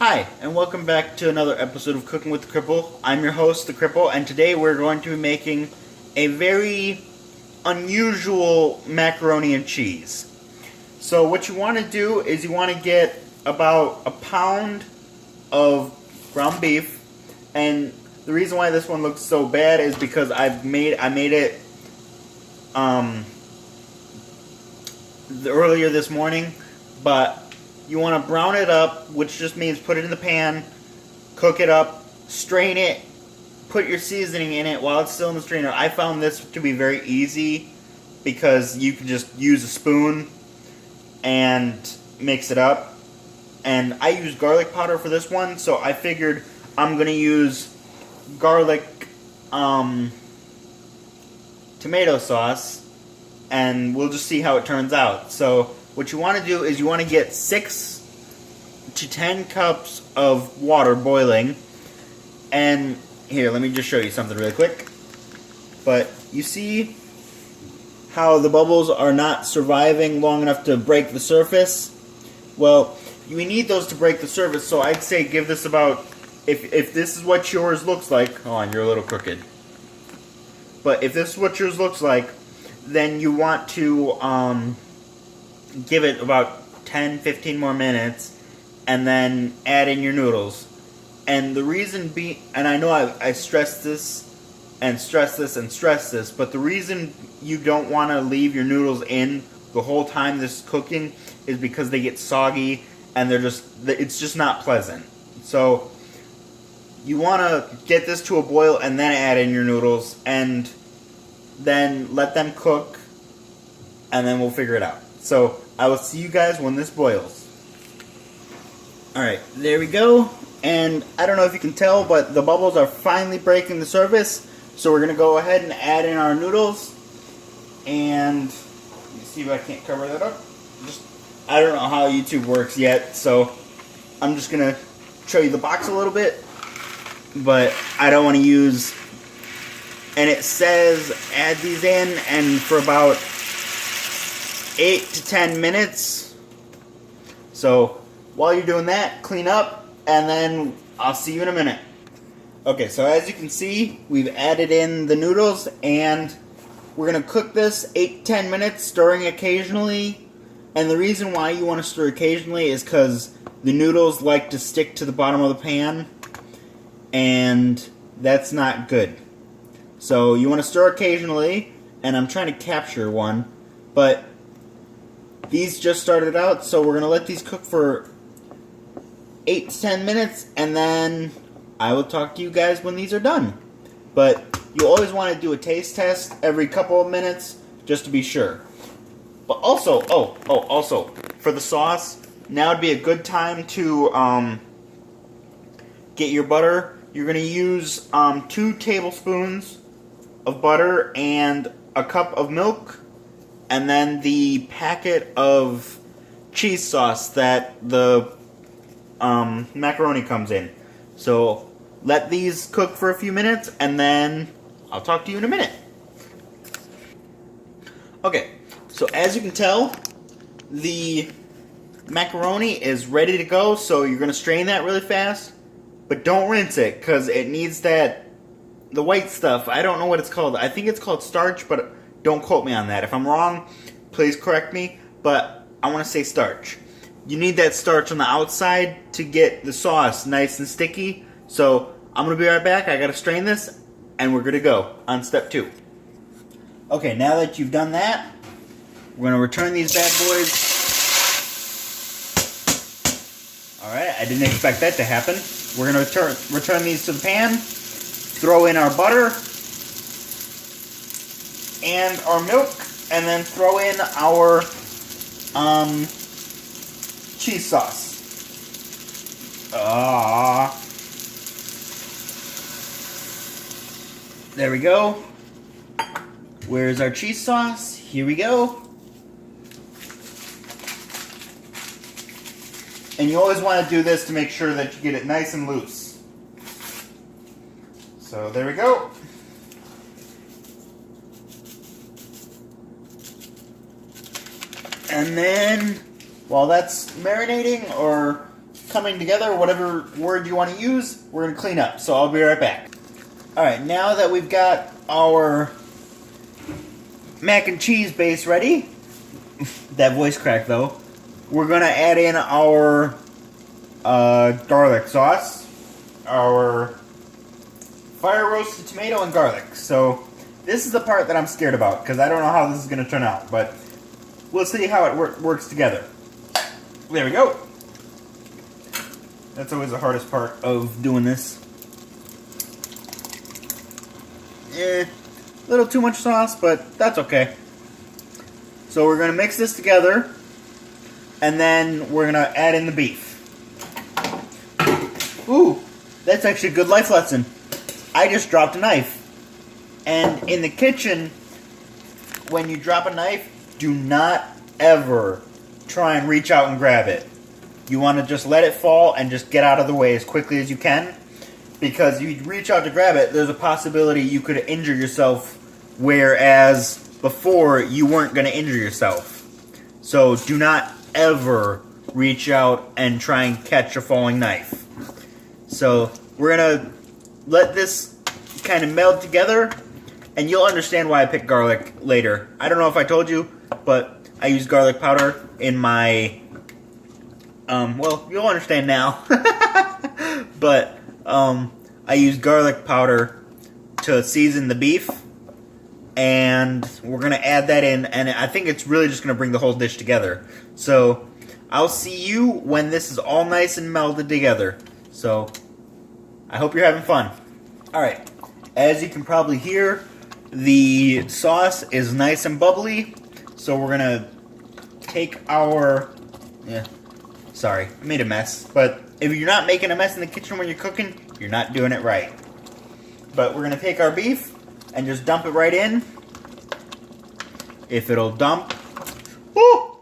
Hi, and welcome back to another episode of Cooking with the Cripple. I'm your host, the Cripple, and today we're going to be making a very unusual macaroni and cheese. So what you want to do is you want to get about a pound of ground beef, and the reason why this one looks so bad is because I made it earlier this morning, but you want to brown it up, which just means put it in the pan, cook it up, strain it, put your seasoning in it while it's still in the strainer. I found this to be very easy because you can just use a spoon and mix it up. And I use garlic powder for this one, so I figured I'm going to use garlic tomato sauce, and we'll just see how it turns out. So what you want to do is you want to get 6 to 10 cups of water boiling. And here, let me just show you something really quick. But you see how the bubbles are not surviving long enough to break the surface? Well, we need those to break the surface, so I'd say give this about, if this is what yours looks like, hold on, you're a little crooked. But if this is what yours looks like, then you want to give it about 10-15 more minutes and then add in your noodles. And the reason and I know I stress this and stress this and stress this, but the reason you don't want to leave your noodles in the whole time this is cooking is because they get soggy and it's just not pleasant. So you want to get this to a boil and then add in your noodles and then let them cook, and then we'll figure it out. So I will see you guys when this boils. Alright, there we go. And I don't know if you can tell, but the bubbles are finally breaking the surface. So we're going to go ahead and add in our noodles. And let me see if I can't cover that up. I don't know how YouTube works yet, so I'm just going to show you the box a little bit. But I don't want to use... And it says add these in, and for about 8 to 10 minutes. So while you're doing that, clean up, and then I'll see you in a minute. Okay, so as you can see, we've added in the noodles, and we're going to cook this 8 to 10 minutes, stirring occasionally. And the reason why you want to stir occasionally is because the noodles like to stick to the bottom of the pan, and that's not good. So you want to stir occasionally, and I'm trying to capture one, but these just started out, so we're going to let these cook for 8 to 10 minutes, and then I will talk to you guys when these are done. But you always want to do a taste test every couple of minutes, just to be sure. But also, also, for the sauce, now would be a good time to get your butter. You're going to use 2 tablespoons of butter and a cup of milk, and then the packet of cheese sauce that the macaroni comes in. So let these cook for a few minutes, and then I'll talk to you in a minute. Okay, so as you can tell, the macaroni is ready to go, so you're going to strain that really fast, but don't rinse it, because it needs the white stuff. I don't know what it's called. I think it's called starch, but don't quote me on that. If I'm wrong, please correct me, but I want to say starch. You need that starch on the outside to get the sauce nice and sticky. So I'm going to be right back. I got to strain this, and we're good to go on step 2. Okay, now that you've done that, we're going to return these bad boys. Alright, I didn't expect that to happen. We're going to return these to the pan. Throw in our butter and our milk, and then throw in our cheese sauce. There we go. Where's our cheese sauce? Here we go. And you always want to do this to make sure that you get it nice and loose. So there we go. And then, while that's marinating or coming together, whatever word you want to use, we're going to clean up. So I'll be right back. Alright, now that we've got our mac and cheese base ready, that voice crack though, we're going to add in our garlic sauce, our fire roasted tomato and garlic. So this is the part that I'm scared about because I don't know how this is going to turn out, but we'll see how it works together. There we go. That's always the hardest part of doing this. A little too much sauce, but that's okay. So we're going to mix this together, and then we're going to add in the beef. Ooh, that's actually a good life lesson. I just dropped a knife. And in the kitchen, when you drop a knife, do not ever try and reach out and grab it. You want to just let it fall and just get out of the way as quickly as you can. Because if you reach out to grab it, there's a possibility you could injure yourself, whereas before you weren't going to injure yourself. So do not ever reach out and try and catch a falling knife. So we're going to let this kind of meld together, and you'll understand why I picked garlic later. I don't know if I told you, but I use garlic powder in my, well, you'll understand now. But I use garlic powder to season the beef, and we're going to add that in, and I think it's really just going to bring the whole dish together. So I'll see you when this is all nice and melded together. So I hope you're having fun. Alright, as you can probably hear, the sauce is nice and bubbly, so we're going to take our, sorry, I made a mess, but if you're not making a mess in the kitchen when you're cooking, you're not doing it right. But we're going to take our beef and just dump it right in. If it'll dump. Woo!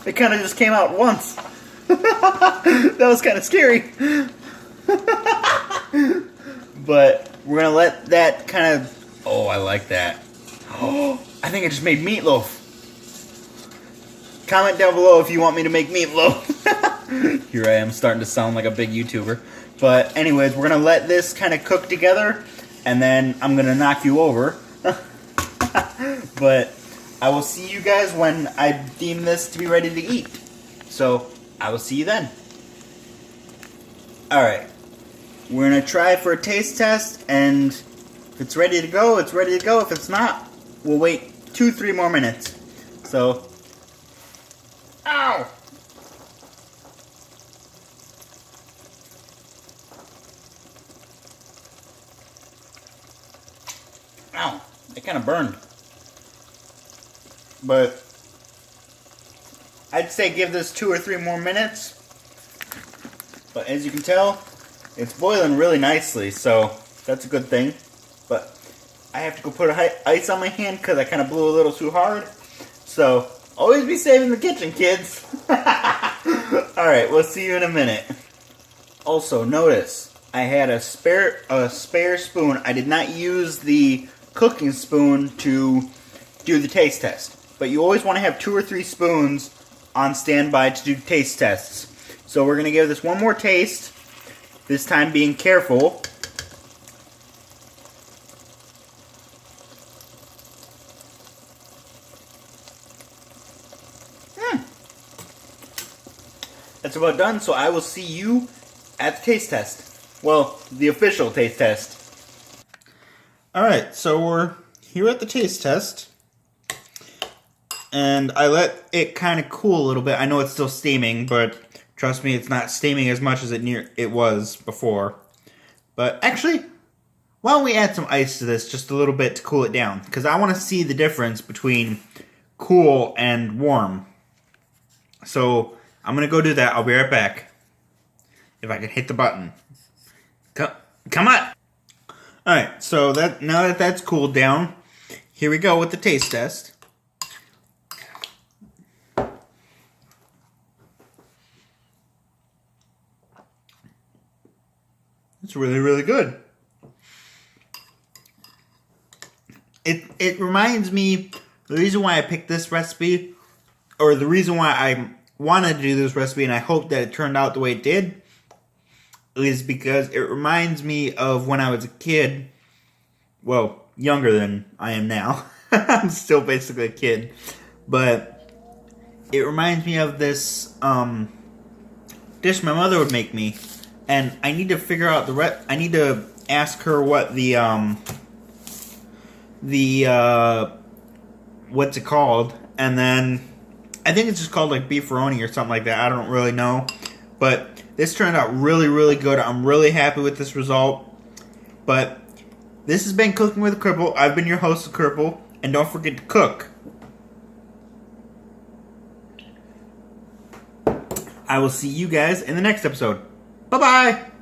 It kind of just came out once. That was kind of scary. But we're going to let that kind of... Oh, I like that. Oh, I think I just made meatloaf. Comment down below if you want me to make meatloaf. Here I am starting to sound like a big YouTuber. But anyways, we're going to let this kind of cook together, and then I'm going to knock you over. But I will see you guys when I deem this to be ready to eat. So I will see you then. Alright. We're going to try for a taste test, and if it's ready to go, it's ready to go. If it's not, we'll wait 2-3 more minutes. So... Ow! Ow! It kind of burned. But I'd say give this 2 or 3 more minutes. But as you can tell, it's boiling really nicely, so that's a good thing. But I have to go put ice on my hand because I kind of blew a little too hard. So always be safe in the kitchen, kids. Alright, we'll see you in a minute. Also, notice, I had a spare spoon. I did not use the cooking spoon to do the taste test. But you always want to have 2 or 3 spoons on standby to do taste tests. So we're going to give this one more taste. This time being careful. That's about done, so I will see you at the taste test. Well, the official taste test. Alright, so we're here at the taste test. And I let it kind of cool a little bit. I know it's still steaming, but trust me, it's not steaming as much as it was before. But actually, why don't we add some ice to this just a little bit to cool it down? Because I want to see the difference between cool and warm. So I'm going to go do that. I'll be right back. If I can hit the button. Come on! Alright, so now that that's cooled down, here we go with the taste test. It's really, really good. It reminds me, the reason why I picked this recipe, or the reason why wanted to do this recipe, and I hope that it turned out the way it did, is because it reminds me of when I was a kid. Well, younger than I am now. I'm still basically a kid. But it reminds me of this dish my mother would make me. And I need to figure out I need to ask her what what's it called? And then I think it's just called like Beeferonie or something like that. I don't really know. But this turned out really, really good. I'm really happy with this result. But this has been Cooking with a Cripple. I've been your host, The Cripple. And don't forget to cook. I will see you guys in the next episode. Bye-bye!